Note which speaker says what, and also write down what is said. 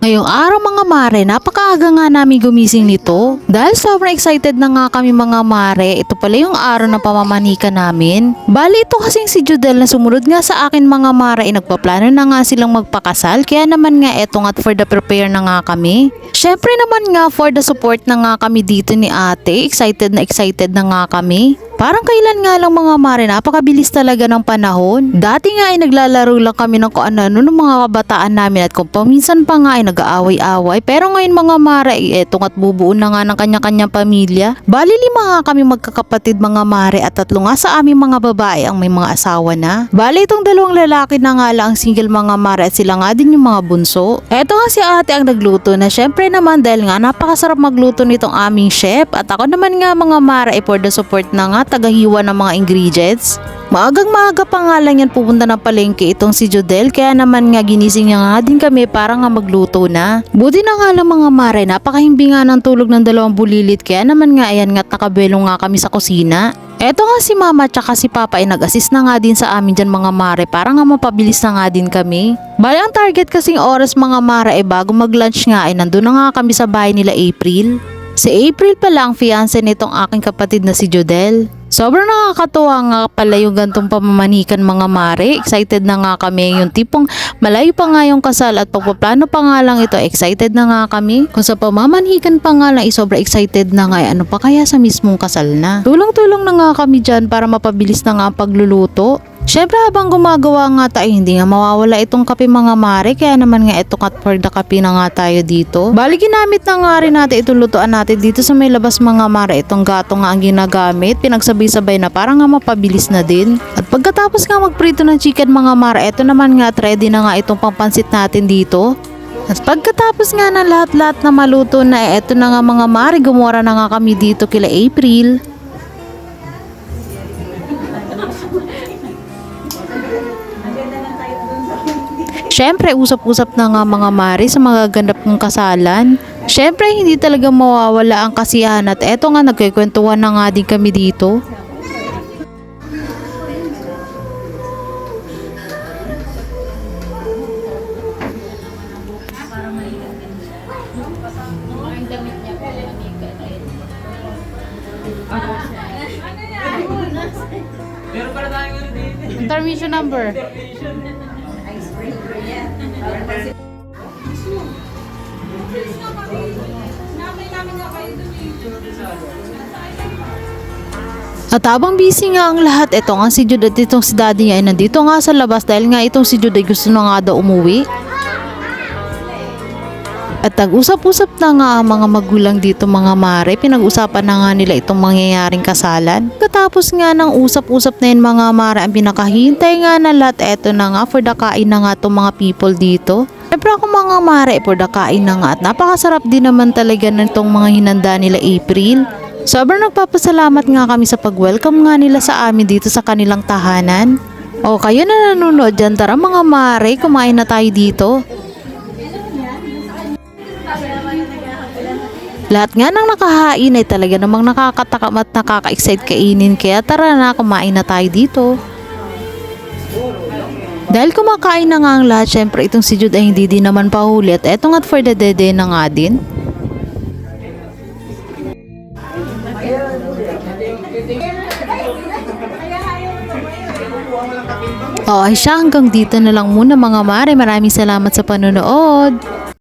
Speaker 1: Ngayong araw mga mare, napakaaga nga namin gumising nito. Dahil sobrang excited na nga kami mga mare, ito pala yung araw na pamamanika namin. Bali ito kasing si Judel na sumunod nga sa akin mga mare, nagpaplano na nga silang magpakasal. Kaya naman nga eto nga for the prepare na nga kami. Syempre naman nga for the support na nga kami dito ni ate, excited na nga kami. Parang kailan nga lang mga mare, napakabilis talaga ng panahon. Dati nga ay naglalaro lang kami ng kung ano ng mga kabataan namin at kung paminsan pa nga ay nag-aaway-away. Pero ngayon mga mare, eto nga't bubuo na nga ng kanya-kanyang pamilya. Bali 5 nga kami magkakapatid mga mare at 3 nga sa aming mga babae ang may mga asawa na. Bali itong 2 lalaki na nga lang ang single mga mare at sila nga din yung mga bunso. Eto nga si ate ang nagluto na syempre naman dahil nga napakasarap magluto nitong aming chef. At ako naman nga mga mare ay for the support na nga tagahiwa ng mga ingredients. Maagang maaga pa nga lang yan pupunta ng palengke itong si Jodel, kaya naman nga ginising niya nga din kami para nga magluto na. Buti na nga lang mga mare, napakahimbi nga ng tulog ng 2 bulilit, kaya naman nga ayan nga't nakabelong nga kami sa kusina. Eto nga si mama tsaka si papa ay nag-assist na nga din sa amin dyan mga mare para nga mapabilis na nga din kami. Bali ang target kasing oras mga mare ay bago mag-lunch nga ay nandun na nga kami sa bahay nila April. Si April pala ang fiancé nitong aking kapatid na si Jodel. Sobrang nakakatuwa nga pala yung gantong pamamanikan mga mare. Excited na nga kami, yung tipong malayo pa nga yung kasal at pagpaplano pa nga lang ito, excited na nga kami. Kung sa pamamanikan pa nga lang, sobrang excited na nga, ano pa kaya sa mismong kasal na. Tulong-tulong na nga kami dyan para mapabilis na nga ang pagluluto. Syempre habang gumagawa nga tayo, hindi nga mawawala itong kape mga mare, kaya naman nga ito cut for the kape na nga tayo dito. Bali ginamit na nga rin natin itong lutuan natin dito sa may labas mga mare, itong gato nga ang ginagamit, pinagsabay-sabay na para nga mapabilis na din. At pagkatapos nga magprito ng chicken mga mare, ito naman nga ready na nga itong pampansit natin dito. At pagkatapos nga ng lahat-lahat na maluto na, ito na nga mga mare, gumora na nga kami dito kila April. Syempre, usap-usap na nga mga mare sa mga ganap ng kasalan. Syempre, hindi talaga mawawala ang kasiyahan at eto nga nagkikwentuhan na nga din kami dito. Intermission number. At habang busy nga ang lahat, eto nga si Jude at itong si daddy niya ay nandito nga sa labas dahil nga itong si Jude ay gusto na nga daw umuwi. At nag-usap-usap na nga ang mga magulang dito mga mare, pinag-usapan na nga nila itong mangyayaring kasalan. Katapos nga ng usap-usap na yun mga mare, ang pinakahintay nga na lahat, eto na nga for the kain na nga itong mga people dito. Siyempre ako mga mare, for the kain na nga at napakasarap din naman talaga nitong mga hinanda nila April. Sobrang nagpapasalamat nga kami sa pag-welcome nga nila sa amin dito sa kanilang tahanan. O kayo na nanonood dyan, tara mga mare, kumain na tayo dito. Lahat nga ng nakahain ay talaga namang nakakatakam at nakaka-excite kainin, kaya tara na, kumain na tayo dito. Dahil kumakain na nga ang lahat, syempre itong si Jude ay hindi din naman pahuli at eto nga't for the dede na nga din. Ay siya, hanggang dito na lang muna mga mare. Maraming salamat sa panonood.